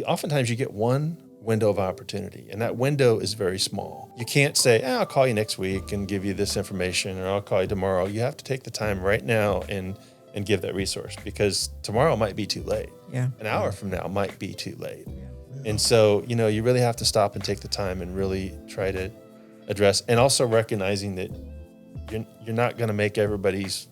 oftentimes you get one window of opportunity, and that window is very small. You can't say, I'll call you next week and give you this information, or I'll call you tomorrow. You have to take the time right now and give that resource, because tomorrow might be too late. Yeah. An hour from now might be too late. Yeah. And so, you really have to stop and take the time and really try to address, and also recognizing that you're not going to make everybody's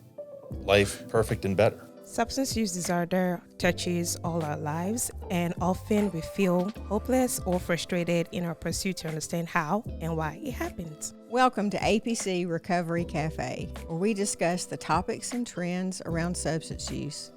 life perfect and better. Substance use disorder touches all our lives, and often we feel hopeless or frustrated in our pursuit to understand how and why it happens. Welcome to APC Recovery Cafe, where we discuss the topics and trends around substance use,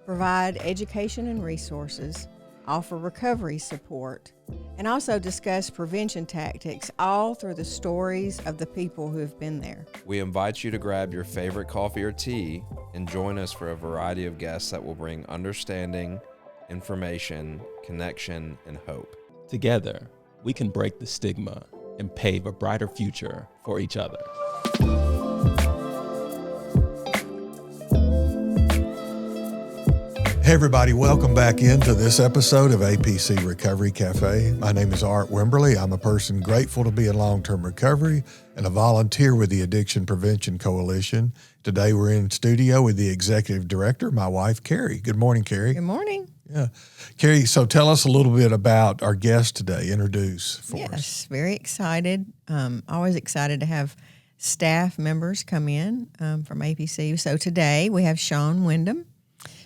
provide education and resources, offer recovery support, and also discuss prevention tactics, all through the stories of the people who have been there. We invite you to grab your favorite coffee or tea and join us for a variety of guests that will bring understanding, information, connection, and hope. Together, we can break the stigma and pave a brighter future for each other. Hey everybody, welcome back into this episode of APC Recovery Cafe. My name is Art Wimberly. I'm a person grateful to be in long-term recovery and a volunteer with the Addiction Prevention Coalition. Today we're in studio with the Executive Director, my wife, Carrie. Good morning, Carrie. Good morning. Yeah. Carrie, so tell us a little bit about our guest today. Introduce for us. Yes, very excited. Always excited to have staff members come in from APC. So today we have Shawn Windham.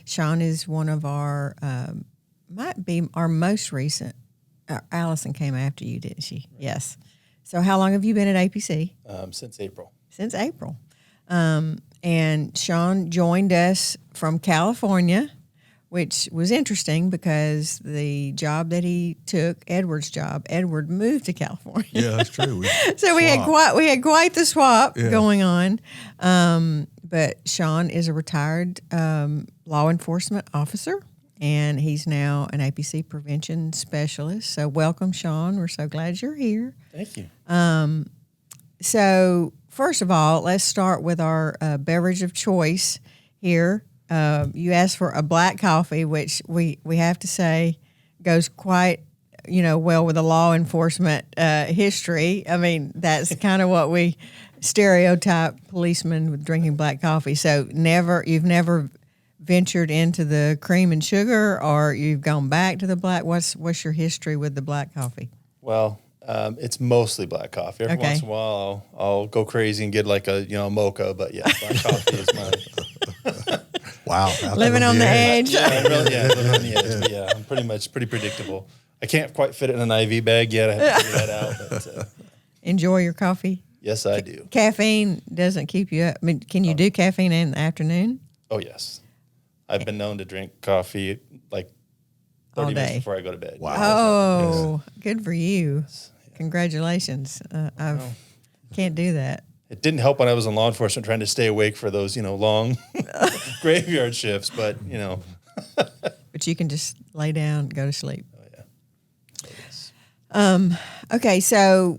Shawn is one of our, might be our most recent. Allison came after you, didn't she? Right. Yes. So how long have you been at APC? Since April. Since April. And Shawn joined us from California, which was interesting because the job that he took, Edward's job, Edward moved to California. Yeah, that's true. So we had quite the swap going on. But Shawn is a retired law enforcement officer, and he's now an APC prevention specialist. So welcome, Shawn. We're so glad you're here. Thank you. So first of all, let's start with our beverage of choice here. You asked for a black coffee, which we have to say goes quite, well with the law enforcement history. I mean, that's kind of what we stereotype policemen with drinking black coffee. So you've never ventured into the cream and sugar, or you've gone back to the black. What's your history with the black coffee? Well, it's mostly black coffee. Every once in a while, I'll go crazy and get like a mocha. But yeah, black coffee is mine. Wow, living on the edge. Yeah, living on the edge. But yeah, I'm pretty predictable. I can't quite fit it in an IV bag yet. I have to figure that out. But, enjoy your coffee. Yes, I do. Caffeine doesn't keep you up. I mean, can you do caffeine in the afternoon? Oh yes, I've been known to drink coffee like 30 minutes before I go to bed. Wow. Oh, good for you. Congratulations. I can't do that. It didn't help when I was in law enforcement trying to stay awake for those, long graveyard shifts, but, But you can just lay down and go to sleep. Oh, yeah. Yes. Okay, so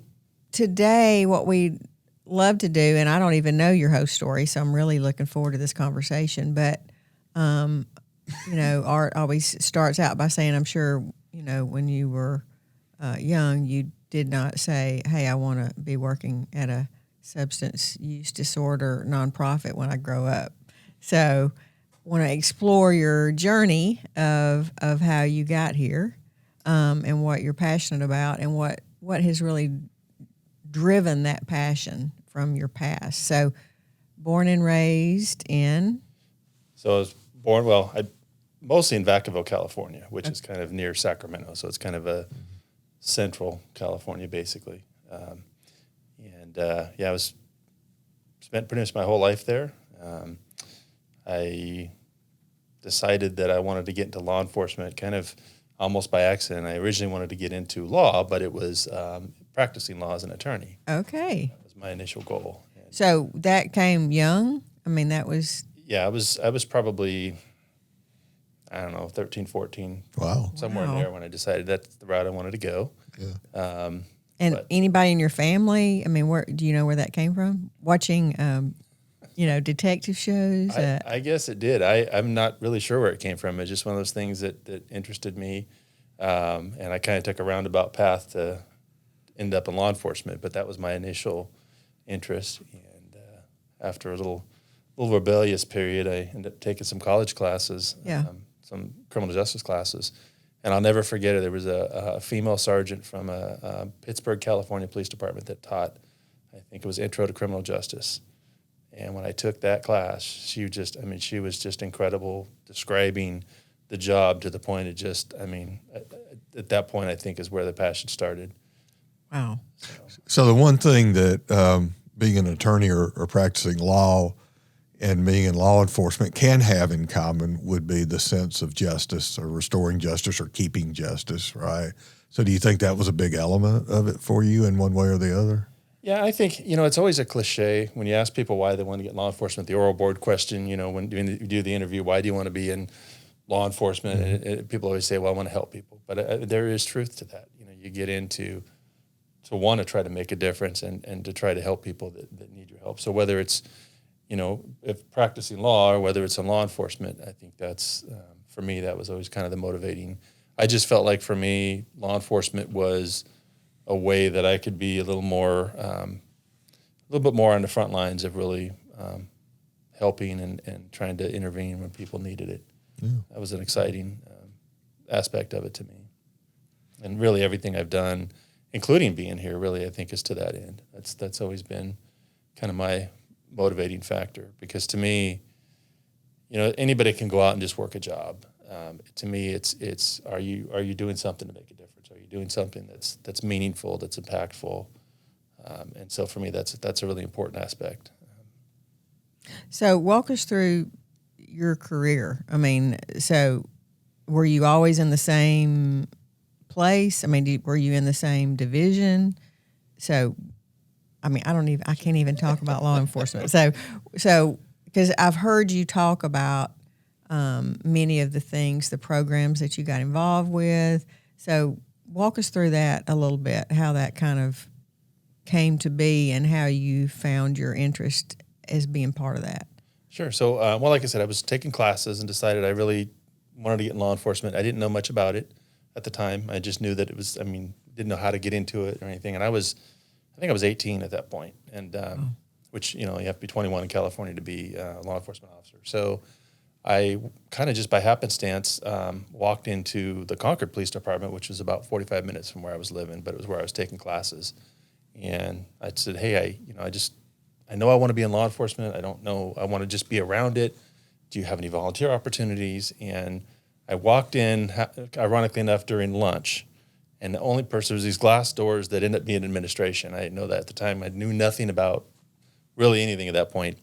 today what we love to do, and I don't even know your whole story, so I'm really looking forward to this conversation, but, Art always starts out by saying, I'm sure, when you were young, you did not say, hey, I want to be working at a substance use disorder nonprofit when I grow up. So want to explore your journey of how you got here, and what you're passionate about, and what has really driven that passion from your past. So born and raised in? So I was born, mostly in Vaccaville, California, which is kind of near Sacramento. So it's kind of a central California, basically. I was spent pretty much my whole life there. I decided that I wanted to get into law enforcement kind of almost by accident. I originally wanted to get into law, but it was practicing law as an attorney. Okay. That was my initial goal. So that came young? I mean, that was... Yeah, I was probably, 13, 14. Wow. Somewhere in there when I decided that's the route I wanted to go. Yeah. And anybody in your family, I mean, where do you know where that came from? Watching, detective shows? I guess it did. I'm not really sure where it came from. It's just one of those things that interested me. And I kind of took a roundabout path to end up in law enforcement, but that was my initial interest. And after a little rebellious period, I ended up taking some college classes, some criminal justice classes. And I'll never forget it. There was a female sergeant from a Pittsburgh, California police department that taught, I think it was Intro to Criminal Justice. And when I took that class, she was just incredible, describing the job to the point of just, at that point, I think is where the passion started. Wow. So the one thing that being an attorney or practicing law and being in law enforcement can have in common would be the sense of justice or restoring justice or keeping justice, right? So do you think that was a big element of it for you in one way or the other? Yeah, I think, it's always a cliche when you ask people why they want to get in law enforcement, the oral board question, when you do the interview, why do you want to be in law enforcement? Mm-hmm. And people always say, well, I want to help people. But there is truth to that. You get into to want to try to make a difference and to try to help people that need your help. So whether it's, if practicing law or whether it's in law enforcement, I think that's, for me, that was always kind of the motivating. I just felt like for me, law enforcement was a way that I could be a little bit more on the front lines of really helping and trying to intervene when people needed it. Yeah. That was an exciting aspect of it to me. And really everything I've done, including being here, really I think is to that end. That's always been kind of my motivating factor, because to me, anybody can go out and just work a job. To me, it's are you doing something to make a difference? Are you doing something that's meaningful, that's impactful? And so for me, that's a really important aspect. So walk us through your career. So were you always in the same place? Were you in the same division? So, I can't even talk about law enforcement. So because I've heard you talk about many of the things, the programs that you got involved with. So walk us through that a little bit, how that kind of came to be and how you found your interest as being part of that. Sure. So, like I said, I was taking classes and decided I really wanted to get in law enforcement. I didn't know much about it at the time. I just knew that it was, didn't know how to get into it or anything. And I think I was 18 at that point, and which, you have to be 21 in California to be a law enforcement officer. So I kind of just by happenstance walked into the Concord Police Department, which was about 45 minutes from where I was living, but it was where I was taking classes. And I said, hey, I know I want to be in law enforcement. I don't know. I want to just be around it. Do you have any volunteer opportunities? And I walked in, ironically enough, during lunch. And the only person was these glass doors that ended up being administration. I didn't know that at the time. I knew nothing about really anything at that point.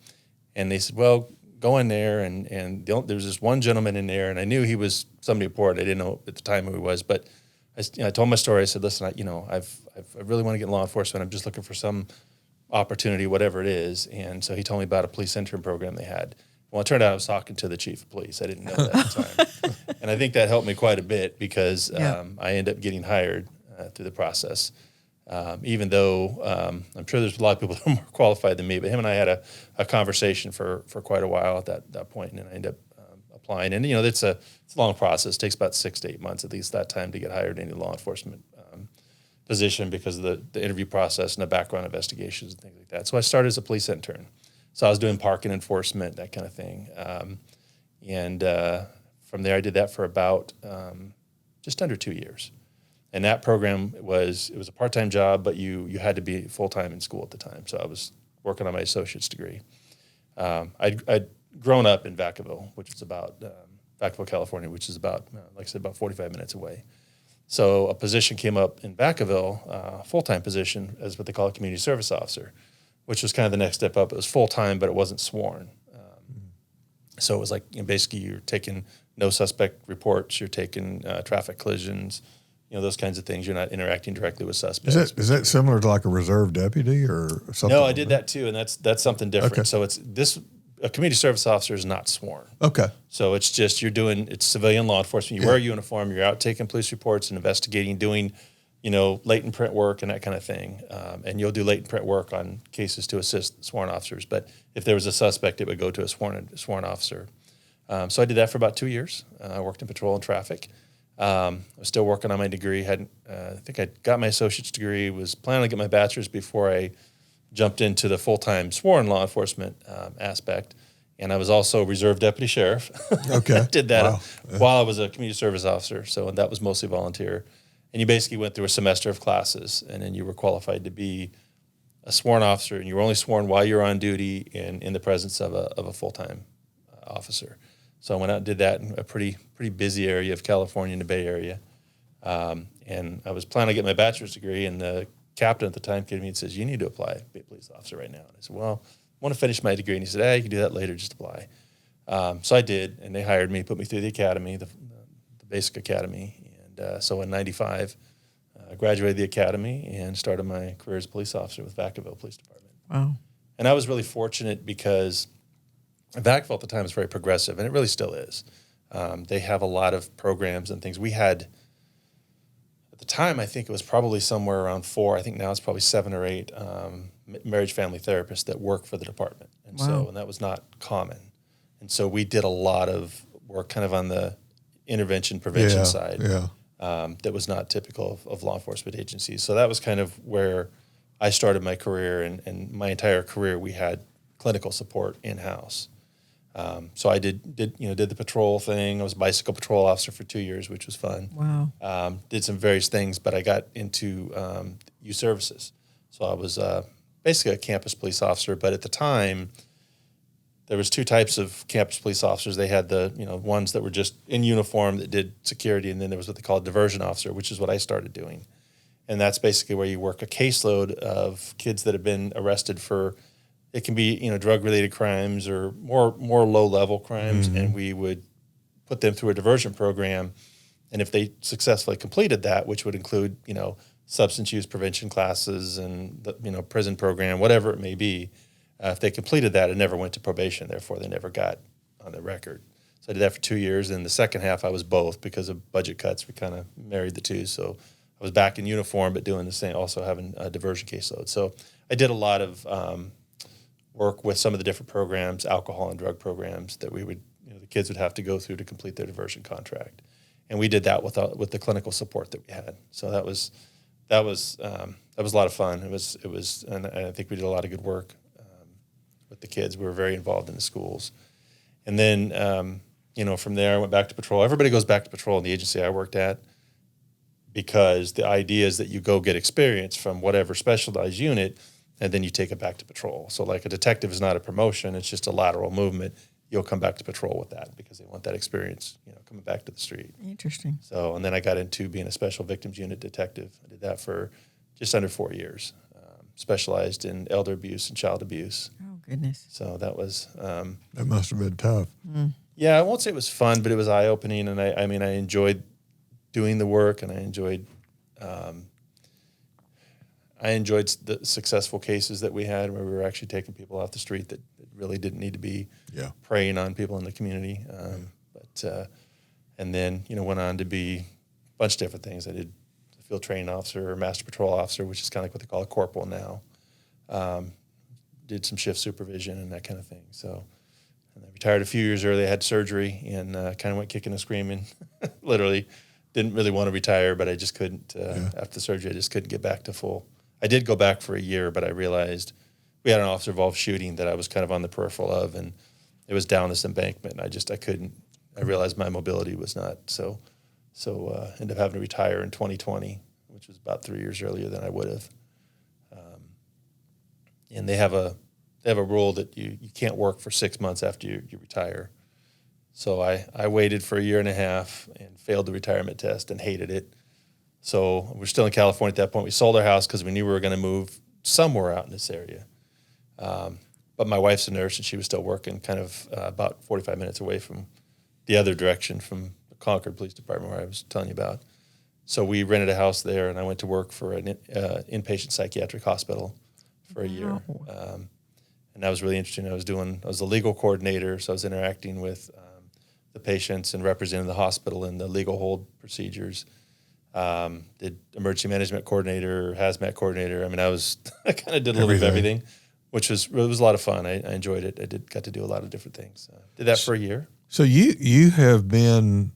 And they said, well, go in there. And there was this one gentleman in there, and I knew he was somebody important. I didn't know at the time who he was. But I told my story. I said, listen, I really want to get in law enforcement. I'm just looking for some opportunity, whatever it is. And so he told me about a police intern program they had. Well, it turned out I was talking to the chief of police. I didn't know that at the time. And I think that helped me quite a bit because I ended up getting hired through the process. Even though I'm sure there's a lot of people that are more qualified than me, but him and I had a conversation for quite a while at that point, and I ended up applying. And, it's a long process. It takes about 6 to 8 months, at least that time, to get hired in any law enforcement position because of the interview process and the background investigations and things like that. So I started as a police intern. So I was doing parking enforcement, that kind of thing. And from there, I did that for about just under 2 years. And that program it was a part-time job, but you had to be full-time in school at the time. So I was working on my associate's degree. I'd grown up in Vaccaville, which is about Vaccaville, California, which is about, like I said, about 45 minutes away. So a position came up in Vaccaville, a full-time position as what they call a community service officer, which was kind of the next step up. It was full-time, but it wasn't sworn. So it was like, basically you're taking no suspect reports, you're taking traffic collisions, those kinds of things. You're not interacting directly with suspects. Is that similar to like a reserve deputy or something? No, I did that too, and that's something different. Okay. So a community service officer is not sworn. Okay. So it's just it's civilian law enforcement. You wear a uniform, you're out taking police reports and investigating, doing, latent print work and that kind of thing. And you'll do latent print work on cases to assist sworn officers. But if there was a suspect, it would go to a sworn officer. So I did that for about 2 years. I worked in patrol and traffic. I was still working on my degree. I think I got my associate's degree, was planning to get my bachelor's before I jumped into the full-time sworn law enforcement aspect. And I was also reserve deputy sheriff. Okay. I did that while I was a community service officer. So that was mostly volunteer. And you basically went through a semester of classes, and then you were qualified to be a sworn officer, and you were only sworn while you're on duty and in the presence of a full-time officer. So I went out and did that in a pretty busy area of California in the Bay Area. And I was planning to get my bachelor's degree, and the captain at the time came to me and says, "You need to apply to be a police officer right now." And I said, "Well, I want to finish my degree." And he said, "Hey, you can do that later, just apply." So I did, and they hired me, put me through the academy, the basic academy. And so in '95, I graduated the academy and started my career as a police officer with Vaccaville Police Department. Wow. And I was really fortunate because Vaccaville at the time was very progressive, and it really still is. They have a lot of programs and things. We had, at the time, I think it was probably somewhere around 4. I think now it's probably 7 or 8 marriage family therapists that work for the department. And and that was not common. And so we did a lot of work kind of on the intervention prevention side. That was not typical of law enforcement agencies. So that was kind of where I started my career, and my entire career we had clinical support in-house. So I did the patrol thing. I was a bicycle patrol officer for 2 years, which was fun. Wow. Did some various things, but I got into youth services. So I was basically a campus police officer, but at the time, there was 2 types of campus police officers. They had the ones that were just in uniform that did security, and then there was what they call a diversion officer, which is what I started doing. And that's basically where you work a caseload of kids that have been arrested for, it can be drug-related crimes or more low-level crimes, and we would put them through a diversion program. And if they successfully completed that, which would include substance use prevention classes and the prison program, whatever it may be. If they completed that, it never went to probation. Therefore, they never got on the record. So I did that for 2 years. And the second half, I was both because of budget cuts. We kind of married the two. So I was back in uniform, but doing the same, also having a diversion caseload. So I did a lot of work with some of the different programs, alcohol and drug programs that we would, the kids would have to go through to complete their diversion contract. And we did that with the clinical support that we had. So that was a lot of fun. It was, and I think we did a lot of good work with the kids. We were very involved in the schools. And then, from there I went back to patrol. Everybody goes back to patrol in the agency I worked at because the idea is that you go get experience from whatever specialized unit and then you take it back to patrol. So like a detective is not a promotion, it's just a lateral movement. You'll come back to patrol with that because they want that experience, coming back to the street. Interesting. So, and then I got into being a special victims unit detective. I did that for just under 4 years. Specialized in elder abuse and child abuse. Oh, goodness. So that was... that must have been tough. Yeah, I won't say it was fun, but it was eye-opening, and I enjoyed doing the work, and I enjoyed the successful cases that we had where we were actually taking people off the street that really didn't need to be preying on people in the community. And then, went on to be a bunch of different things. I did field training officer or master patrol officer, which is kind of like what they call a corporal now. Did some shift supervision and that kind of thing. So, and I retired a few years early. I had surgery and kind of went kicking and screaming. Literally, didn't really want to retire, but I just couldn't. After the surgery, I just couldn't get back to full. I did go back for a year, but I realized we had an officer-involved shooting that I was kind of on the peripheral of, and it was down this embankment. And I couldn't. I realized my mobility was not so. So ended up having to retire in 2020, which was about 3 years earlier than I would have. And they have a rule that you can't work for 6 months after you retire. So I waited for a year and a half and failed the retirement test and hated it. So we're still in California at that point. We sold our house because we knew we were going to move somewhere out in this area. But my wife's a nurse and she was still working kind of about 45 minutes away from the other direction from Concord Police Department where I was telling you about. So we rented a house there, and I went to work for an inpatient psychiatric hospital for a year. And that was really interesting. I was the legal coordinator, so I was interacting with the patients and representing the hospital in the legal hold procedures. Did emergency management coordinator, hazmat coordinator. I kind of did a little bit of everything, which was a lot of fun. I enjoyed it. Got to do a lot of different things. Did that for a year. So you have been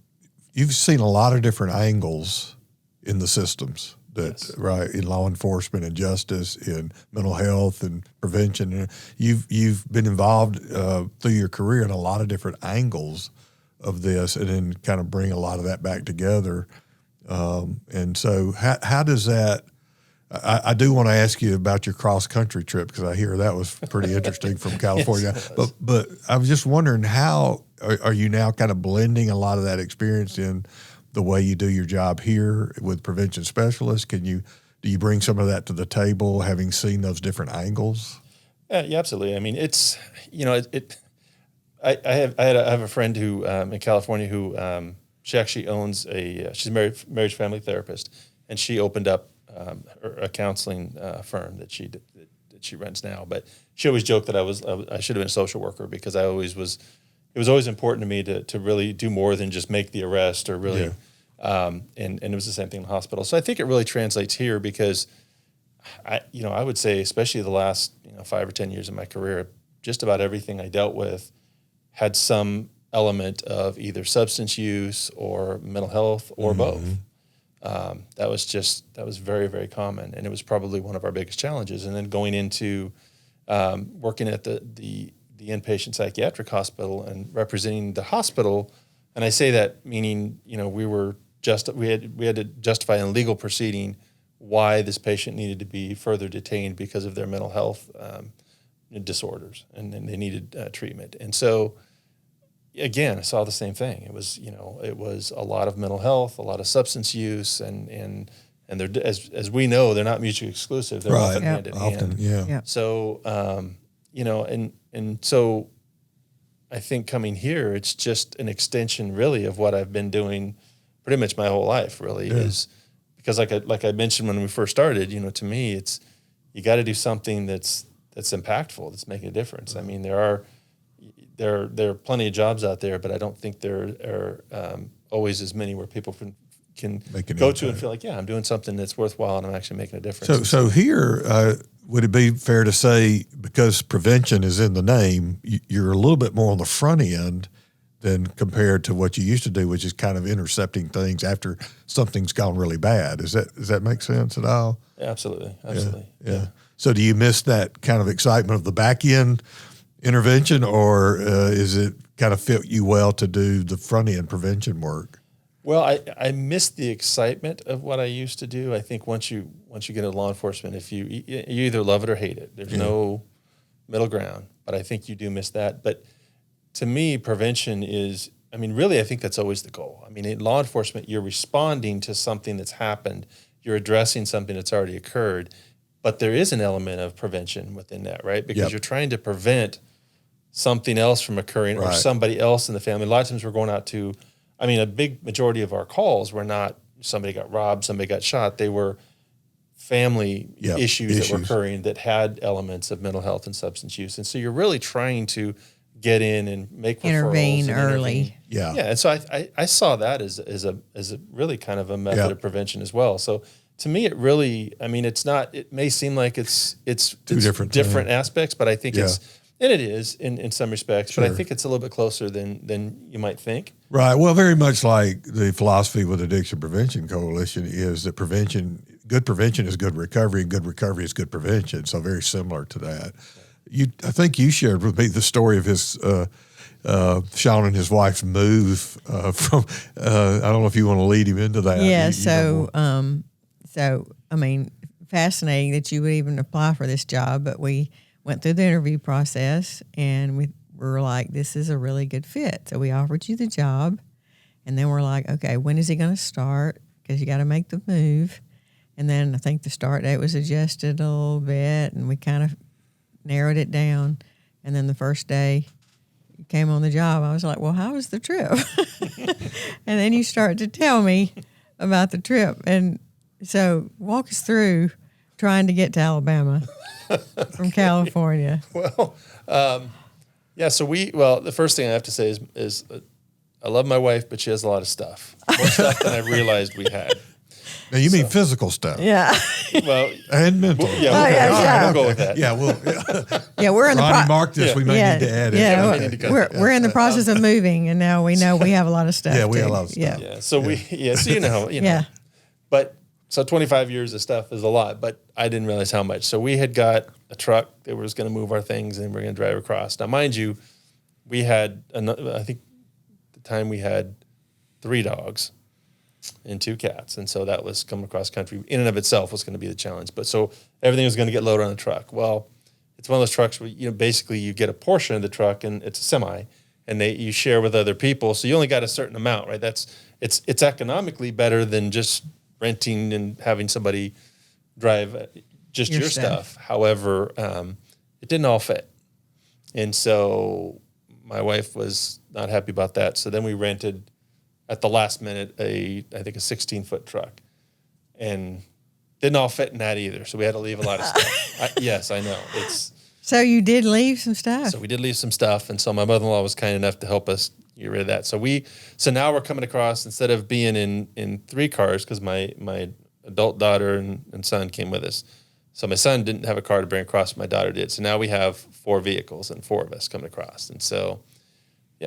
you've seen a lot of different angles in the systems that Yes. right in law enforcement and justice, in mental health and prevention. You've been involved through your career in a lot of different angles of this, and then kind of bring a lot of that back together. And so, how does that? I do want to ask you about your cross country trip, because I hear that was pretty interesting from California. Yes, it but was. I was just wondering, how are you now kind of blending a lot of that experience in the way you do your job here with prevention specialists? Do you bring some of that to the table, having seen those different angles? Yeah, absolutely. I mean, it's, I have a friend who in California who she actually owns she's a marriage family therapist, and she opened up a counseling firm that she runs now. But she always joked that I should have been a social worker, because it was always important to me to really do more than just make the arrest or really, and it was the same thing in the hospital. So I think it really translates here, because I would say, especially the last 5 or 10 years of my career, just about everything I dealt with had some element of either substance use or mental health or both. That was very, very common, and it was probably one of our biggest challenges. And then going into working at the inpatient psychiatric hospital and representing the hospital, and I say that meaning we had to justify in a legal proceeding why this patient needed to be further detained because of their mental health disorders, and they needed treatment. And so, again, I saw the same thing. It was a lot of mental health, a lot of substance use, and they're, as we know, they're not mutually exclusive. They're Right. often hand in hand. Yeah. So, and so I think coming here, it's just an extension really of what I've been doing pretty much my whole life, really, is because like I mentioned when we first started, to me, it's, you got to do something that's impactful, that's making a difference. I mean, there are plenty of jobs out there, but I don't think there are always as many where people can go to and feel like, I'm doing something that's worthwhile and I'm actually making a difference. So here, would it be fair to say, because prevention is in the name, you're a little bit more on the front end than compared to what you used to do, which is kind of intercepting things after something's gone really bad. Does that make sense at all? Absolutely. Yeah. So do you miss that kind of excitement of the back end intervention, or is it kind of fit you well to do the front end prevention work? Well, I miss the excitement of what I used to do. I think once you get into law enforcement, if you either love it or hate it, there's no middle ground. But I think you do miss that. But to me, prevention is, really, I think that's always the goal. In law enforcement, you're responding to something that's happened. You're addressing something that's already occurred. But there is an element of prevention within that, right? Because you're trying to prevent something else from occurring or somebody else in the family. A lot of times we're going out to, a big majority of our calls were not somebody got robbed, somebody got shot. They were family issues that were occurring that had elements of mental health and substance use. And so you're really trying to get in and make referrals. Intervene early. Yeah. And so I saw that as a really kind of a method of prevention as well. So to me, it really, it's not, it may seem like it's Two different aspects, but I think and it is in some respects, but I think it's a little bit closer than you might think. Right. Well, very much like the philosophy with Addiction Prevention Coalition is that good prevention is good recovery, and good recovery is good prevention. So very similar to that. I think you shared with me the story of his Shawn and his wife's move from. I don't know if you want to lead him into that. Yeah. Fascinating that you would even apply for this job, but we went through the interview process and we were like, this is a really good fit. So we offered you the job, and then we're like, okay, when is he going to start? Because you got to make the move. And then I think the start date was adjusted a little bit, and we kind of narrowed it down. And then the first day you came on the job, I was like, well, how was the trip? And then you start to tell me about the trip. And so walk us through trying to get to Alabama from California. Well, so the first thing I have to say is I love my wife, but she has a lot of stuff. More stuff than I realized we had. Now you mean physical stuff. Yeah. Well, And mental. yeah, Oh, yeah, yeah. we'll go with that. Yeah, Yeah, we're in the Ronnie, mark this. Yeah. We may need to add it. Yeah, we need to cut we're in the process of moving, and now we know we have a lot of stuff. Yeah, we have too. a lot of stuff. Yeah. So so you know. Yeah. But so 25 years of stuff is a lot, but I didn't realize how much. So we had got a truck that was going to move our things and we're going to drive across. Now, mind you, we had, I think at the time we had 3 dogs and 2 cats. And so that was coming across country in and of itself was going to be the challenge. But so everything was going to get loaded on a truck. Well, it's one of those trucks where, basically you get a portion of the truck and it's a semi and you share with other people. So you only got a certain amount, right? It's economically better than just renting and having somebody drive just your stuff. However, it didn't all fit. And so my wife was not happy about that. So then we rented at the last minute I think a 16-foot truck. And didn't all fit in that either. So we had to leave a lot of stuff. Yes, I know. So you did leave some stuff. So we did leave some stuff. And so my mother-in-law was kind enough to help us get rid of that. So now we're coming across, instead of being in 3 cars, because my adult daughter and son came with us. So my son didn't have a car to bring across, my daughter did. So now we have 4 vehicles and 4 of us coming across. And so,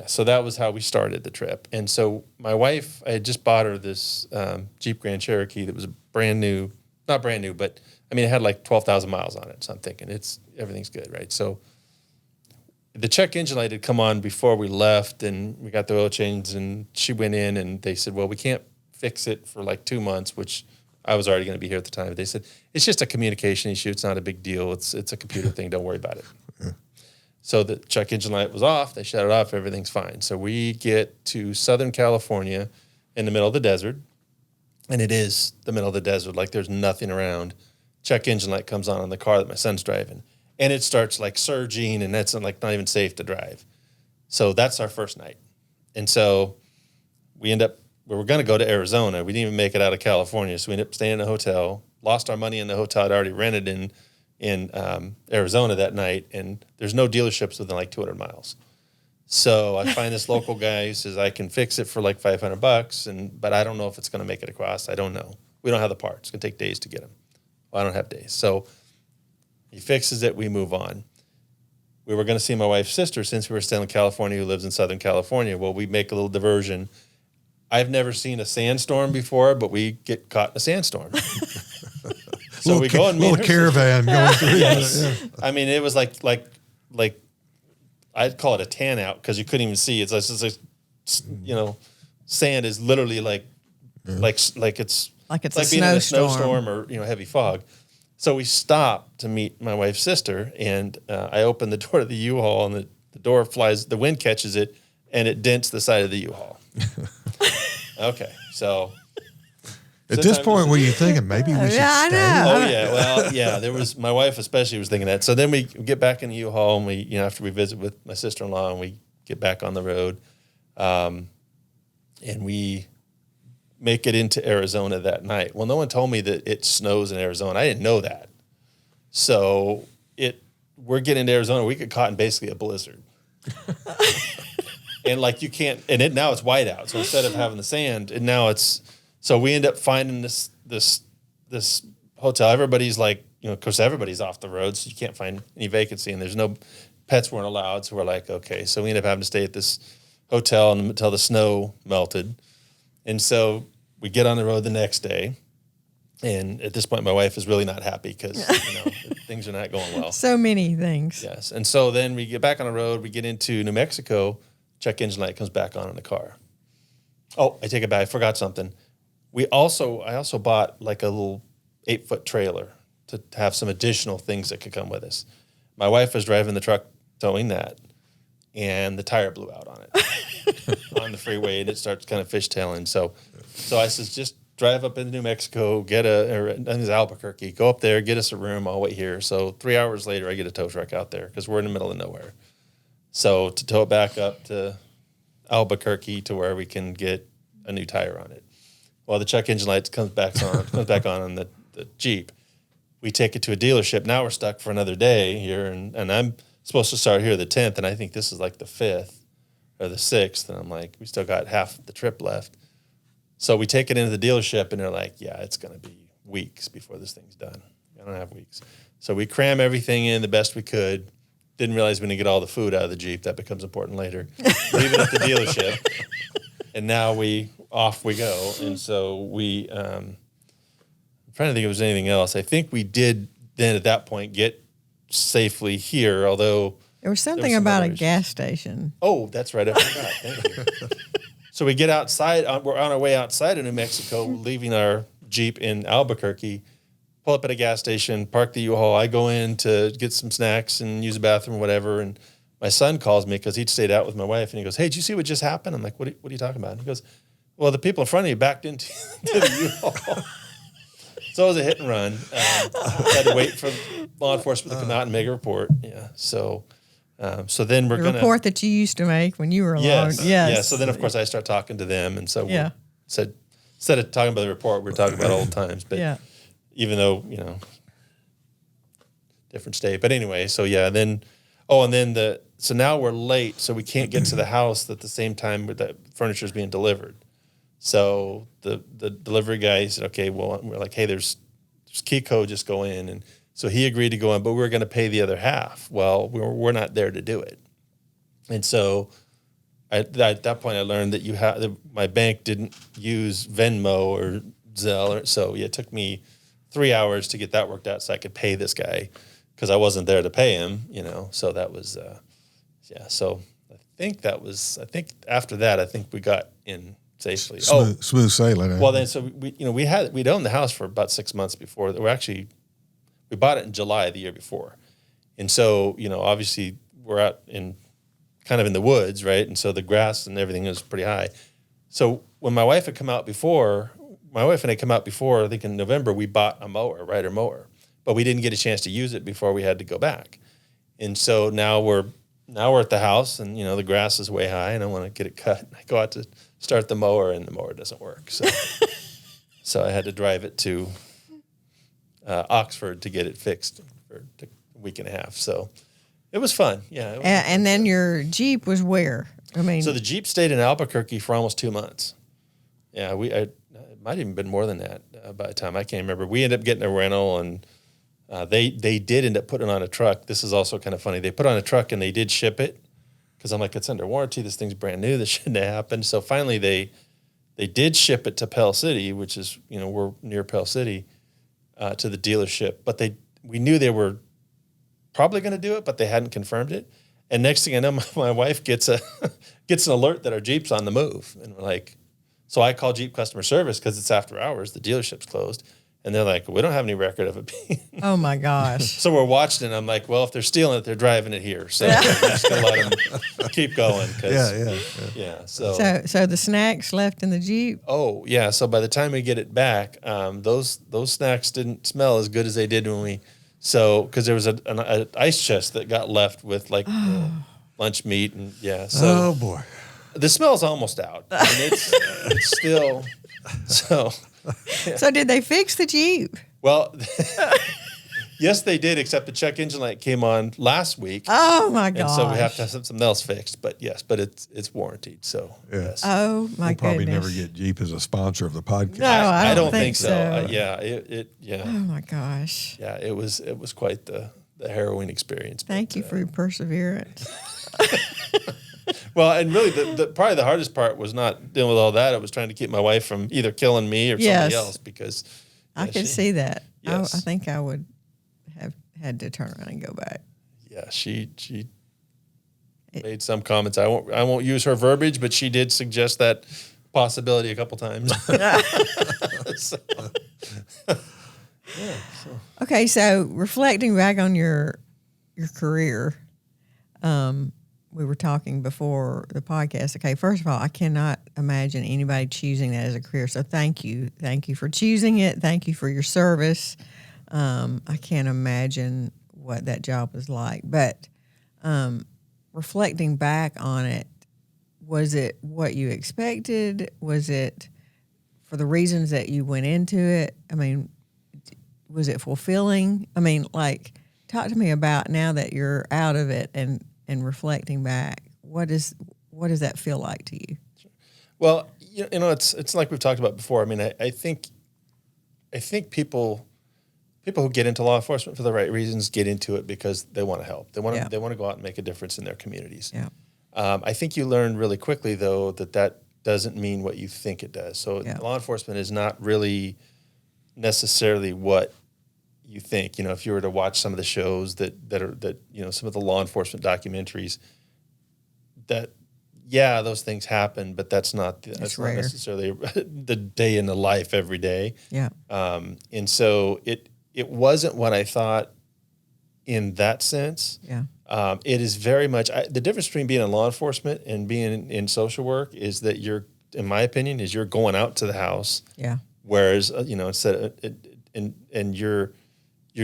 so that was how we started the trip. And so my wife, I had just bought her this Jeep Grand Cherokee that was brand new, not brand new, but I mean, it had like 12,000 miles on it. So I'm thinking everything's good, right? So the check engine light had come on before we left, and we got the oil change, and she went in, and they said, well, we can't fix it for like 2 months, which I was already going to be here at the time. They said, it's just a communication issue. It's not a big deal. It's a computer thing. Don't worry about it. Yeah. So the check engine light was off. They shut it off. Everything's fine. So we get to Southern California in the middle of the desert, and it is the middle of the desert. Like there's nothing around. Check engine light comes on the car that my son's driving. And it starts like surging, and that's like not even safe to drive. So that's our first night. And so we were going to go to Arizona. We didn't even make it out of California. So we ended up staying in a hotel, lost our money in the hotel I'd already rented in Arizona that night. And there's no dealerships within like 200 miles. So I find this local guy who says, I can fix it for like $500, but I don't know if it's going to make it across. I don't know. We don't have the parts. It's going to take days to get them. Well, I don't have days. So he fixes it. We move on. We were going to see my wife's sister since we were still in California, who lives in Southern California. Well, we make a little diversion. I've never seen a sandstorm before, but we get caught in a sandstorm. So we go and meet little caravan going through. Yes. Yeah. I mean, it was like I'd call it a tan out because you couldn't even see. It's like sand is literally like it's like being in a snowstorm or heavy fog. So we stopped to meet my wife's sister, and I opened the door to the U-Haul, and the door flies. The wind catches it, and it dents the side of the U-Haul. Okay, so at this point, were you thinking maybe we should stay? I know. Oh yeah, well yeah. There was my wife especially was thinking that. So then we get back in the U-Haul, and we after we visit with my sister-in-law, and we get back on the road, and we make it into Arizona that night. Well, no one told me that it snows in Arizona. I didn't know that. So we're getting to Arizona. We get caught in basically a blizzard. And like you can't, and now it's white out. So instead of having the sand, and now so we end up finding this hotel. Everybody's like, of course everybody's off the road, so you can't find any vacancy, and there's no pets weren't allowed. So we're like, okay. So we end up having to stay at this hotel until the snow melted. And so we get on the road the next day, and at this point, my wife is really not happy because things are not going well. So many things. Yes, and so then we get back on the road. We get into New Mexico. Check engine light comes back on in the car. Oh, I take it back. I forgot something. I also bought like a little 8-foot trailer to have some additional things that could come with us. My wife was driving the truck, towing that, and the tire blew out on it on the freeway, and it starts kind of fishtailing. So I says, just drive up into New Mexico, I think it's Albuquerque, go up there, get us a room, I'll wait here. So 3 hours later, I get a tow truck out there because we're in the middle of nowhere. So to tow it back up to Albuquerque to where we can get a new tire on it. Well, the check engine light comes back on the Jeep. We take it to a dealership. Now we're stuck for another day here, and I'm supposed to start here the 10th, and I think this is like the 5th or the 6th, and I'm like, we still got half the trip left. So we take it into the dealership, and they're like, yeah, it's going to be weeks before this thing's done. I don't have weeks. So we cram everything in the best we could. Didn't realize we didn't get all the food out of the Jeep. That becomes important later. Leave it at the dealership. And now off we go. And so I'm trying to think if there was anything else. I think we did then at that point get safely here, although There was something about a gas station. Oh, that's right. I forgot. Thank you. So we get outside. We're on our way outside of New Mexico, leaving our Jeep in Albuquerque, pull up at a gas station, park the U-Haul. I go in to get some snacks and use a bathroom or whatever. And my son calls me because he'd stayed out with my wife. And he goes, hey, did you see what just happened? I'm like, what are you talking about? And he goes, well, the people in front of you backed into the U-Haul. So it was a hit and run. Had to wait for law enforcement to come out and make a report. Yeah. So then we're going to. report that you used to make when you were alone. Yes. Yes. Yeah. So then, of course, I start talking to them. And so Yeah. instead of talking about the report, we're talking about old times. But Yeah. even though, different state. But anyway, so yeah, so now we're late, so we can't get to the house at the same time where the furniture is being delivered. So the delivery guy said, okay, well, we're like, hey, there's key code, just go in. And so he agreed to go in, but we were going to pay the other half. Well, we're not there to do it. And so at that point, I learned that my bank didn't use Venmo or Zelle. So it took me 3 hours to get that worked out so I could pay this guy because I wasn't there to pay him, So that was, So I think after that, I think we got in safely. Smooth sailing. Eh? Well, then, so we'd owned the house for about 6 months before. We bought it in July of the year before. And so, obviously we're out kind of in the woods, right? And so the grass and everything was pretty high. So when my wife and I come out before, I think in November, we bought a rider mower, but we didn't get a chance to use it before we had to go back. And so now we're at the house, and the grass is way high, and I want to get it cut. I go out to start the mower, and the mower doesn't work. So so I had to drive it to Oxford to get it fixed for a week and a half. So it was fun. Yeah. And then your Jeep was where? So the Jeep stayed in Albuquerque for almost 2 months. Yeah, it might have even been more than that by the time I can't remember. We ended up getting a rental, and they did end up putting on a truck. This is also kind of funny. They put on a truck and they did ship it because I'm like, it's under warranty. This thing's brand new. This shouldn't have happened. So finally they did ship it to Pell City, which is, we're near Pell City, to the dealership. But we knew they were probably going to do it, but they hadn't confirmed it. And next thing I know, my wife gets an alert that our Jeep's on the move. And we're like, so I call Jeep customer service because it's after hours. The dealership's closed. And they're like, we don't have any record of it being. Oh, my gosh. So we're watching it. And I'm like, well, if they're stealing it, they're driving it here. So I'm just going to let them keep going. Yeah. So the snacks left in the Jeep? Oh, yeah. So by the time we get it back, those snacks didn't smell as good as they did when because there was an ice chest that got left with lunch meat. And so. Oh, boy. The smell's almost out. I mean, it's still, so. Yeah. So did they fix the Jeep? Well, yes, they did, except the check engine light came on last week. Oh, my God. And so we have to have something else fixed. But yes, it's warranted. So, yes. Oh, my we'll probably goodness. never get Jeep as a sponsor of the podcast. No, I don't think so. Yeah. Oh, my gosh. Yeah, it was quite the harrowing experience. Thank you for your perseverance. Well, and really, probably the hardest part was not dealing with all that. It was trying to keep my wife from either killing me or somebody else because I could see that. Yes. I think I would have had to turn around and go back. Yeah, she made some comments. I won't use her verbiage, but she did suggest that possibility a couple times. Okay, so reflecting back on your career, we were talking before the podcast. Okay, first of all, I cannot imagine anybody choosing that as a career. So thank you. Thank you for choosing it. Thank you for your service. I can't imagine what that job was like. But reflecting back on it, was it what you expected? Was it for the reasons that you went into it? I mean, was it fulfilling? I mean, talk to me about now that you're out of it and reflecting back, what does that feel like to you? Well, it's like we've talked about before. I mean, I think people who get into law enforcement for the right reasons get into it because they want to help. They want to go out and make a difference in their communities. Yeah. I think you learn really quickly though that doesn't mean what you think it does. So law enforcement is not really necessarily what you think. If you were to watch some of the shows that some of the law enforcement documentaries, those things happen, but that's not necessarily the day in the life every day. Yeah. And so it wasn't what I thought in that sense. Yeah. It is very much the difference between being in law enforcement and being in social work is that in my opinion, you're going out to the house. Yeah. Whereas and you're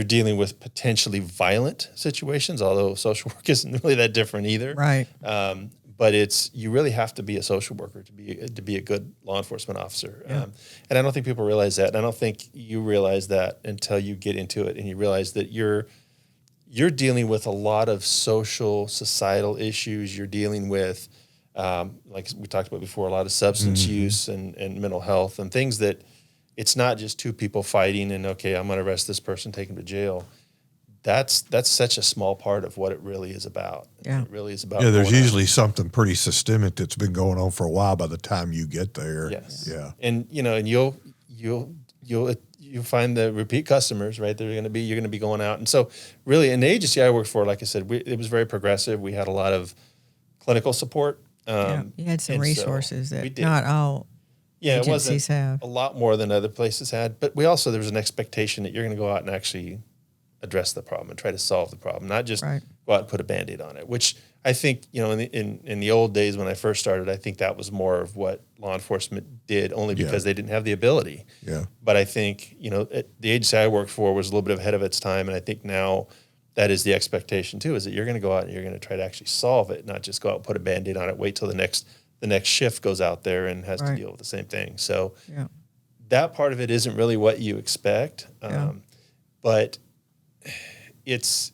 dealing with potentially violent situations, although social work isn't really that different either. Right. But you really have to be a social worker to be a good law enforcement officer. Yeah. And I don't think people realize that. And I don't think you realize that until you get into it and you realize that you're dealing with a lot of societal issues. You're dealing with, like we talked about before, a lot of substance use and mental health and things that it's not just two people fighting and, okay, I'm going to arrest this person, take him to jail. That's such a small part of what it really is about. Yeah. It really is about. Yeah, there's usually something pretty systemic that's been going on for a while by the time you get there. Yes. Yeah. And you'll find the repeat customers, right? You're going to be going out. And so really in the agency I worked for, like I said, it was very progressive. We had a lot of clinical support. You had some resources that did. not all it agencies wasn't have. a lot more than other places had, but there was an expectation that you're going to go out and actually address the problem and try to solve the problem, not just go out and put a Band-Aid on it, which I think, in the old days when I first started, I think that was more of what law enforcement did only because they didn't have the ability. Yeah. But I think, the agency I worked for was a little bit ahead of its time. And I think now that is the expectation too, is that you're going to go out and you're going to try to actually solve it, not just go out and put a Band-Aid on it, wait till the next shift goes out there and has to deal with the same thing. So that part of it isn't really what you expect. But it's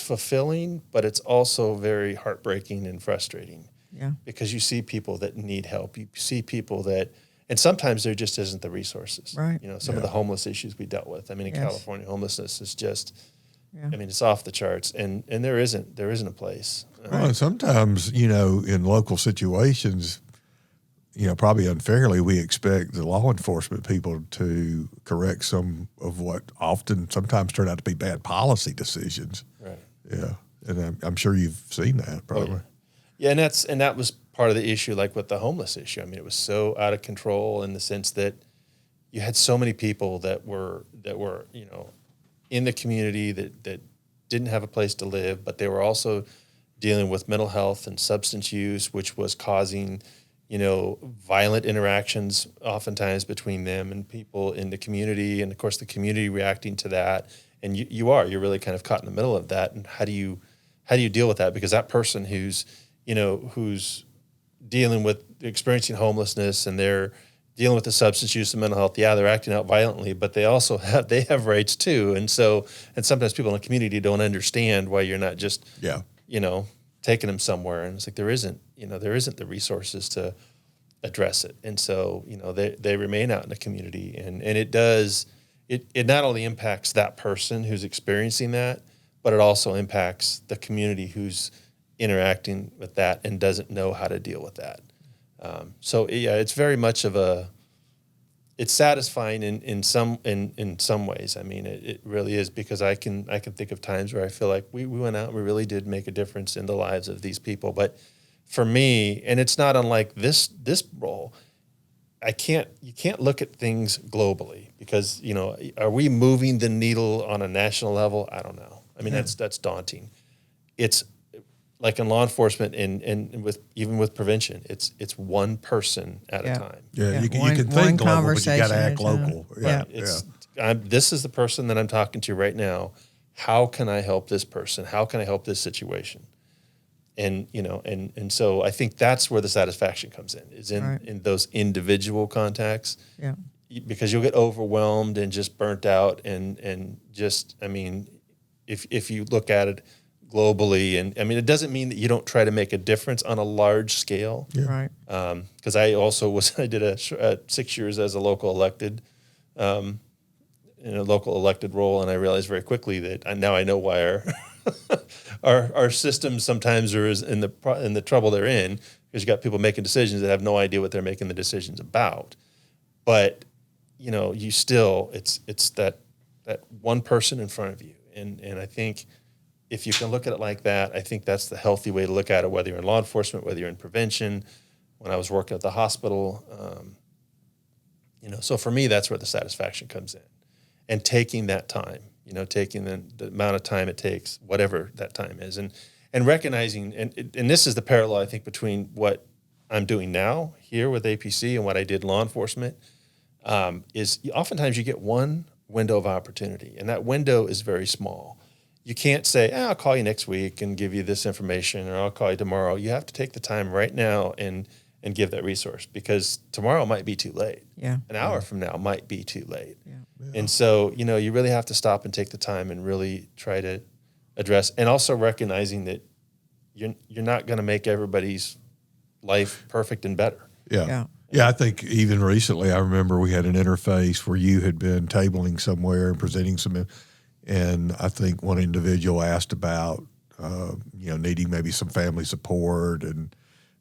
fulfilling, but it's also very heartbreaking and frustrating. Yeah. Because you see people that need help. You see people and sometimes there just isn't the resources. Right. Some of the homeless issues we dealt with. I mean, in Yes. California, homelessness is just, it's off the charts, and there isn't a place. Well, and sometimes, in local situations, probably unfairly, we expect the law enforcement people to correct some of what sometimes turn out to be bad policy decisions. Right. Yeah. And I'm sure you've seen that probably. Oh, yeah, and that was part of the issue, like with the homeless issue. I mean, it was so out of control in the sense that you had so many people that were in the community that didn't have a place to live, but they were also dealing with mental health and substance use, which was causing violent interactions oftentimes between them and people in the community, and of course the community reacting to that. And you're really kind of caught in the middle of that. And how do you deal with that? Because that person who's dealing with experiencing homelessness and they're dealing with the substance use and mental health, they're acting out violently, but they also have rights too. And sometimes people in the community don't understand why you're not just taking them somewhere. And it's like there isn't the resources to address it. And so, they remain out in the community, and it not only impacts that person who's experiencing that, but it also impacts the community who's interacting with that and doesn't know how to deal with that. It's very much it's satisfying in some ways. I mean, it really is, because I can think of times where I feel like we went out and we really did make a difference in the lives of these people. But for me, and it's not unlike this role, you can't look at things globally, because, are we moving the needle on a national level? I don't know. I mean, that's daunting. It's like in law enforcement and even with prevention, it's one person at a time. Yeah, you can think global, but you got to act local. This is the person that I'm talking to right now. How can I help this person? How can I help this situation? And and so I think that's where the satisfaction comes in, is in those individual contacts. Yeah. Because you'll get overwhelmed and just burnt out and just, I mean, if you look at it globally. And I mean, it doesn't mean that you don't try to make a difference on a large scale. Right. Because I also I did a 6 years as a local elected, in a local elected role, and I realized very quickly that now I know why our systems sometimes are in the trouble they're in, because you got people making decisions that have no idea what they're making the decisions about. But you still it's that one person in front of you, and I think if you can look at it like that, I think that's the healthy way to look at it. Whether you're in law enforcement, whether you're in prevention. When I was working at the hospital, so for me that's where the satisfaction comes in, and taking that time, taking the amount of time it takes, whatever that time is, and recognizing, and this is the parallel I think between what I'm doing now here with APC and what I did in law enforcement. Is oftentimes you get one window of opportunity, and that window is very small. You can't say, I'll call you next week and give you this information, or I'll call you tomorrow. You have to take the time right now and give that resource, because tomorrow might be too late. Yeah. An hour from now might be too late. Yeah. And so, you really have to stop and take the time and really try to address, and also recognizing that you're not going to make everybody's life perfect and better. Yeah. Yeah, I think even recently, I remember we had an interface where you had been tabling somewhere and presenting and I think one individual asked about, needing maybe some family support, and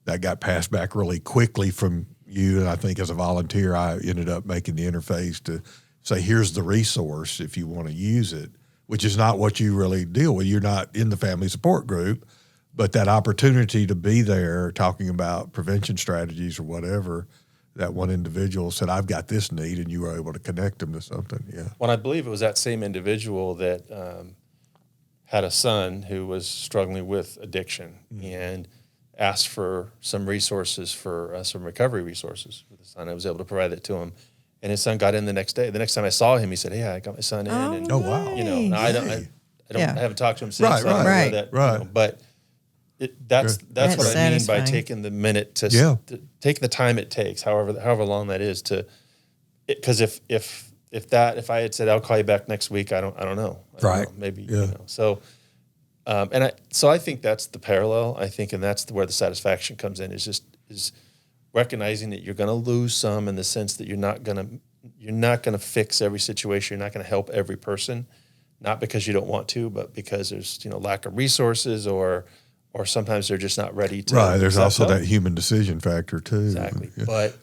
that got passed back really quickly from you. And I think as a volunteer, I ended up making the interface to say, here's the resource if you want to use it, which is not what you really deal with. You're not in the family support group, but that opportunity to be there talking about prevention strategies or whatever, that one individual said, I've got this need, and you were able to connect them to something. Yeah. Well, I believe it was that same individual that had a son who was struggling with addiction, and asked for some resources, for some recovery resources for the son. I was able to provide that to him, and his son got in the next day. The next time I saw him, he said, "Hey, I got my son in." And, Oh, wow. now I haven't talked to him since. Right, so I don't know right, that, right. But that's That's what I mean by satisfying. taking the minute to take the time it takes, however long that is, because if I had said I'll call you back next week, I don't know. Right. Maybe Yeah. So. I think that's the parallel. I think, and that's where the satisfaction comes in, is recognizing that you're going to lose some, in the sense that you're not going to fix every situation. You're not going to help every person, not because you don't want to, but because there's lack of resources, or sometimes they're just not ready to. Right. There's also help. that human decision factor too. Exactly. Yeah. But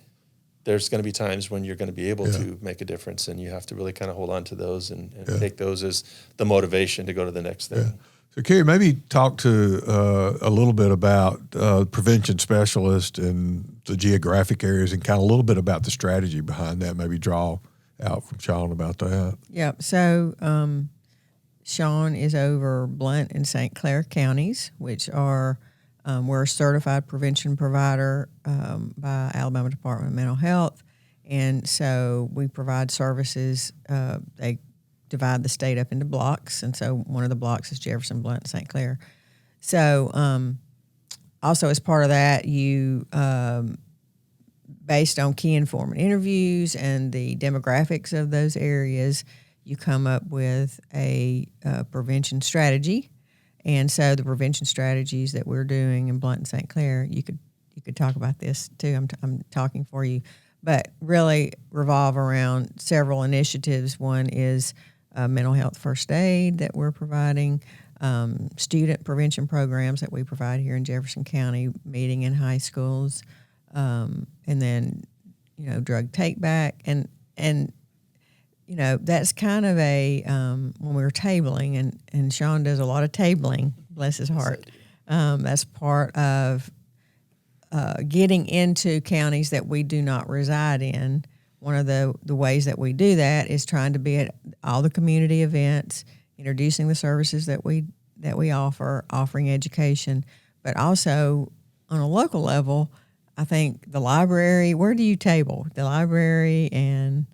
there's going to be times when you're going to be able to make a difference, and you have to really kind of hold on to those and take those as the motivation to go to the next thing. Yeah. So, Kerry, maybe talk to a little bit about prevention specialist and the geographic areas, and kind of a little bit about the strategy behind that. Maybe draw out from Shawn about that. Yep. So Shawn is over Blount and St. Clair counties, which are we're a certified prevention provider by Alabama Department of Mental Health, and so we provide services. They divide the state up into blocks, and so one of the blocks is Jefferson, Blount, St. Clair. So also as part of that, you based on key informant interviews and the demographics of those areas, you come up with a prevention strategy. And so the prevention strategies that we're doing in Blount and St. Clair, you could talk about this too. I'm talking for you, but really revolve around several initiatives. One is mental health first aid that we're providing, student prevention programs that we provide here in Jefferson County, meeting in high schools, and then drug take back, and that's kind of a when we were tabling, and Shawn does a lot of tabling, bless his heart. That's part of getting into counties that we do not reside in. One of the ways that we do that is trying to be at all the community events, introducing the services that we offer, offering education, but also on a local level, I think the library. Where do you table? The library and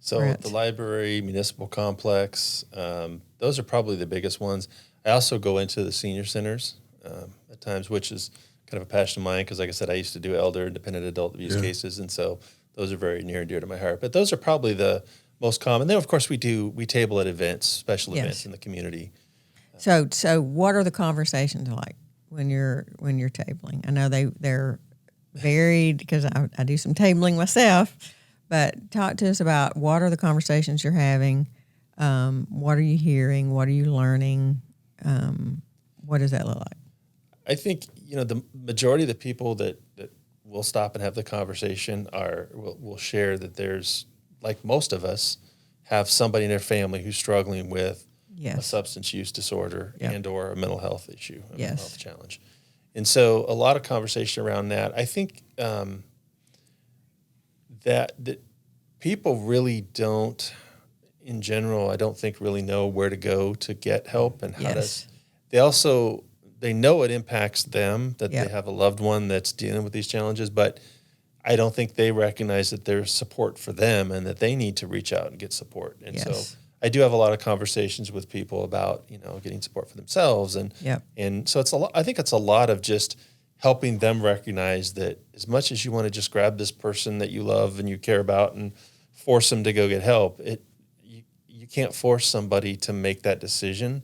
the library, municipal complex, those are probably the biggest ones. I also go into the senior centers at times, which is kind of a passion of mine, because like I said, I used to do elder independent adult abuse cases, and so those are very near and dear to my heart. But those are probably the most common. Then, of course, we table at events, special events in the community. So what are the conversations like when you're tabling? I know they're varied because I do some tabling myself, but talk to us about what are the conversations you're having. What are you hearing? What are you learning? What does that look like? I think, the majority of the people that will stop and have the conversation will share that there's, like most of us, have somebody in their family who's struggling with a substance use disorder and or a mental health issue, a mental health challenge. And so a lot of conversation around that. I think that people really don't, in general, I don't think really know where to go to get help and how they know it impacts them, that they have a loved one that's dealing with these challenges, but I don't think they recognize that there's support for them and that they need to reach out and get support. And so I do have a lot of conversations with people about, getting support for themselves. And so I think it's a lot of just helping them recognize that as much as you want to just grab this person that you love and you care about and force them to go get help, you can't force somebody to make that decision.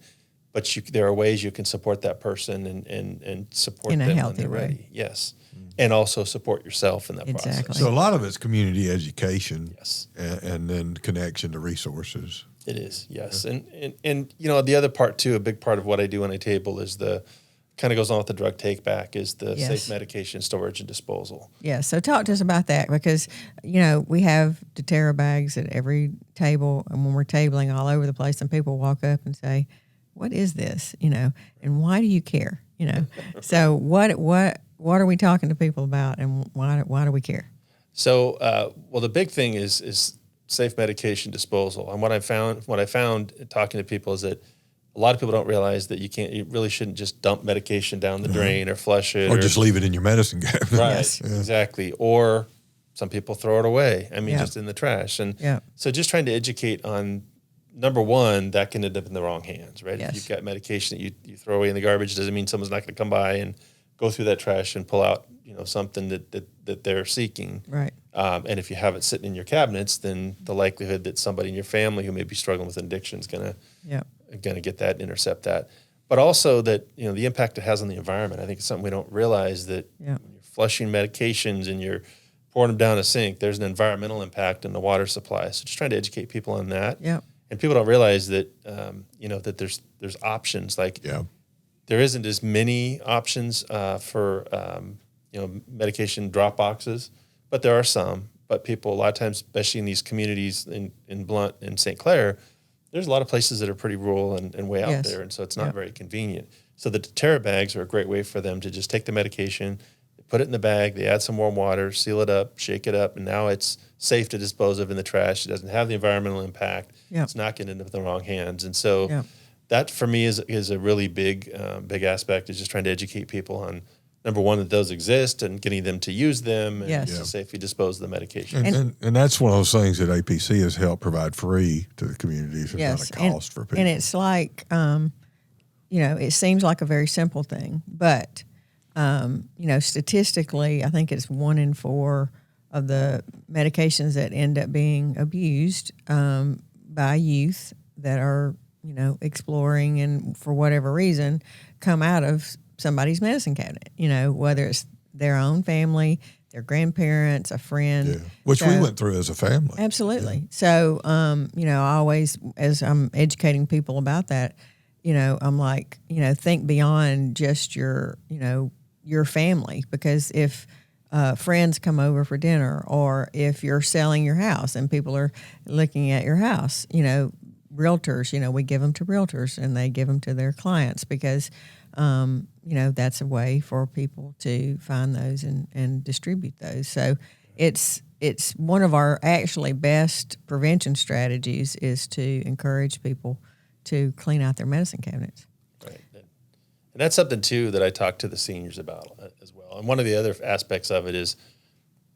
But there are ways you can support that person and support them when they're ready. Yes. And also support yourself in that process. So a lot of it's community education and then connection to resources. It is, yes. Yeah. And the other part too, a big part of what I do when I table is kind of goes on with the drug take back is the safe medication storage and disposal. Yeah, so talk to us about that because, we have doTERRA bags at every table and when we're tabling all over the place and people walk up and say, what is this, and why do you care, So what are we talking to people about and why do we care? So, the big thing is safe medication disposal. And what I found talking to people is that a lot of people don't realize that you really shouldn't just dump medication down the drain or flush it. Or just leave it in your medicine cabinet. Right, exactly. Or some people throw it away. Just in the trash. And so just trying to educate on, number one, that can end up in the wrong hands, right? If you've got medication that you throw away in the garbage, doesn't mean someone's not going to come by and go through that trash and pull out, something that they're seeking. Right. And if you have it sitting in your cabinets, then the likelihood that somebody in your family who may be struggling with addiction is going to get that, intercept that. But also that, the impact it has on the environment. I think it's something we don't realize that when you're flushing medications and you're pouring them down a sink, there's an environmental impact in the water supply. So just trying to educate people on that. Yeah. And people don't realize that, that there's options. Like there isn't as many options for, medication drop boxes, but there are some. But people, a lot of times, especially in these communities in Blount and St. Clair, there's a lot of places that are pretty rural and way out there. And so it's not very convenient. So the doTERRA bags are a great way for them to just take the medication, put it in the bag, they add some warm water, seal it up, shake it up, and now it's safe to dispose of in the trash. It doesn't have the environmental impact. It's not going to end up in the wrong hands. And so that for me is a really big aspect, is just trying to educate people on, number one, that those exist and getting them to use them and to safely dispose of the medication. And that's one of those things that APC has helped provide free to the communities. It's not a cost for people. And it's like, it seems like a very simple thing, but statistically, I think it's 1 in 4 of the medications that end up being abused by youth that are, exploring and for whatever reason come out of somebody's medicine cabinet, whether it's their own family, their grandparents, a friend. Which we went through as a family. Absolutely. So, I always, as I'm educating people about that, I'm like, think beyond just your family, because if friends come over for dinner, or if you're selling your house and people are looking at your house, realtors, we give them to realtors and they give them to their clients because, that's a way for people to find those and distribute those. So it's one of our actually best prevention strategies is to encourage people to clean out their medicine cabinets. Right. And that's something, too, that I talk to the seniors about as well. And one of the other aspects of it is,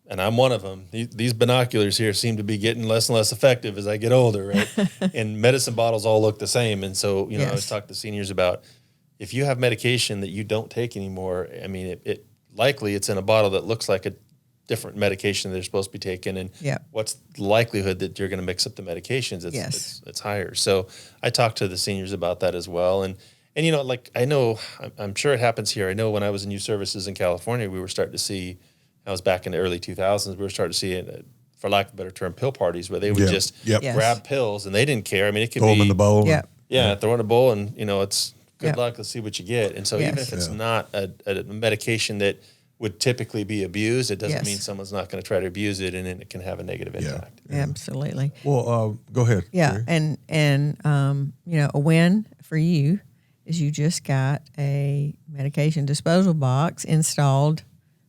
and I'm one of them, these binoculars here seem to be getting less and less effective as I get older, right? And medicine bottles all look the same. And so, I always talk to seniors about, if you have medication that you don't take anymore, it likely it's in a bottle that looks like a different medication that they're supposed to be taking. And what's the likelihood that you're going to mix up the medications? It's higher. So I talk to the seniors about that as well. And And, you know, like I'm sure it happens here. I know when I was in youth services in California, we were starting to see, I was back in the early 2000s, we were starting to see it, for lack of a better term, pill parties where they would just Yes. grab pills and they didn't care. I mean, it could Throw be them in the bowl. Yeah. throw in a bowl and, you know, it's good Yep. luck. Let's see what you get. And so Yes. even if it's not a medication that would typically be abused, it doesn't Yes. mean someone's not going to try to abuse it, and then it can have a negative impact. Absolutely. Well, go ahead. Yeah, Jerry. and you know, a win for you is you just got a medication disposal box installed.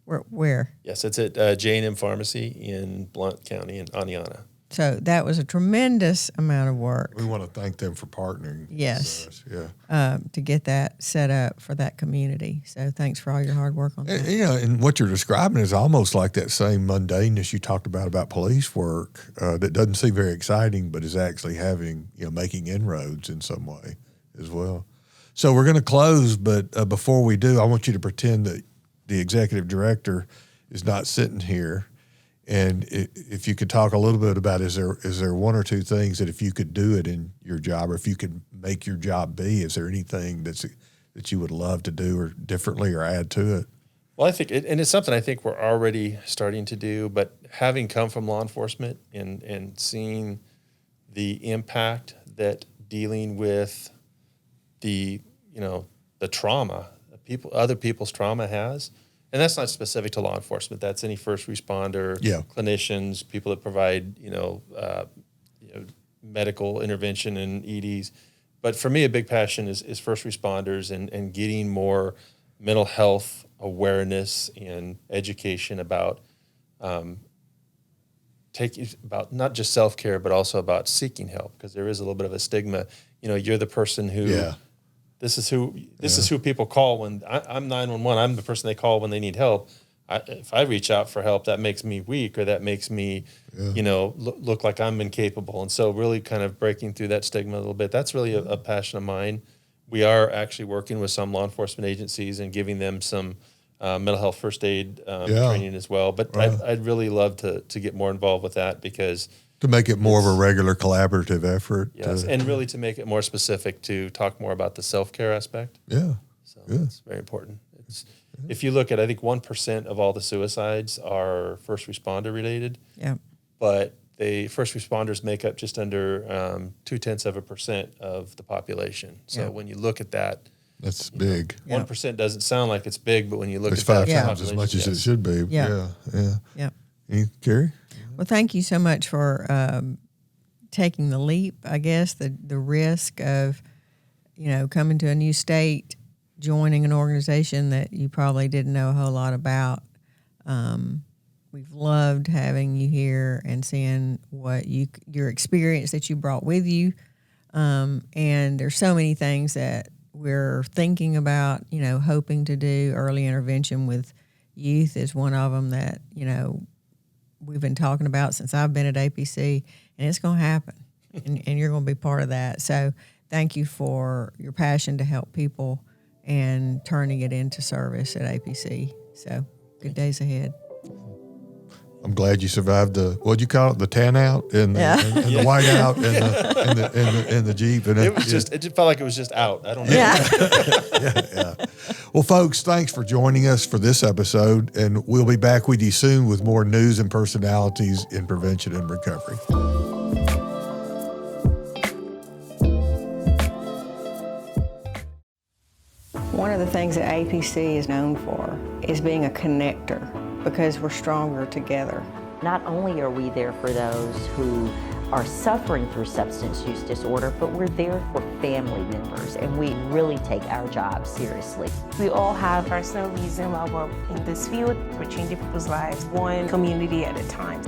Where? Yes, it's at J&M Pharmacy in Blount County in Aniana. So that was a tremendous amount of work. We want to thank them for partnering. Yes. With us. Yeah. To get that set up for that community. So thanks for all your hard work on that. And, you know, and what you're describing is almost like that same mundaneness you talked about police work that doesn't seem very exciting, but is actually making inroads in some way as well. So we're going to close, but before we do, I want you to pretend that the executive director is not sitting here. And if you could talk a little bit about, is there one or two things that if you could do it in your job, or if you could make your job be, is there anything that you would love to do or differently or add to it? Well, I think, and it's something I think we're already starting to do, but having come from law enforcement and seeing the impact that dealing with the trauma, other people's trauma has. And that's not specific to law enforcement. That's any first responder, clinicians, people that provide, medical intervention and EDs. But for me, a big passion is first responders and getting more mental health awareness and education about about not just self-care, but also about seeking help, because there is a little bit of a stigma. You know, you're the person who. Yeah. This is who people call when I'm 911. I'm the person they call when they need help. If I reach out for help, that makes me weak, or that makes me, look like I'm incapable. And so really kind of breaking through that stigma a little bit, that's really a passion of mine. We are actually working with some law enforcement agencies and giving them some mental health first aid training as well. But I'd really love to get more involved with that, because to make it more of a regular collaborative effort. Yes, and really to make it more specific, to talk more about the self-care aspect. Yeah. So that's very important. If you look at, I think 1% of all the suicides are first responder related. Yeah. But first responders make up just under 0.2% of the population. So when you look at that, that's big. 1% doesn't sound like it's big, but when you look it's at 5 times as much as it should be. Yeah. Carrie? Well, thank you so much for taking the leap, I guess, the risk of, coming to a new state, joining an organization that you probably didn't know a whole lot about. We've loved having you here and seeing what your experience that you brought with you. And there's so many things that we're thinking about, hoping to do. Early intervention with youth is one of them that, we've been talking about since I've been at APC, and it's going to happen, and you're going to be part of that. So thank you for your passion to help people and turning it into service at APC. So good days ahead. I'm glad you survived what'd you call it? The tan out and the white out and the Jeep. And it just felt like it was just out. I don't know. Yeah. Well, folks, thanks for joining us for this episode, and we'll be back with you soon with more news and personalities in prevention and recovery. One of the things that APC is known for is being a connector, because we're stronger together. Not only are we there for those who are suffering through substance use disorder, but we're there for family members, and we really take our job seriously. We all have personal reason why we're in this field. We're changing people's lives one community at a time.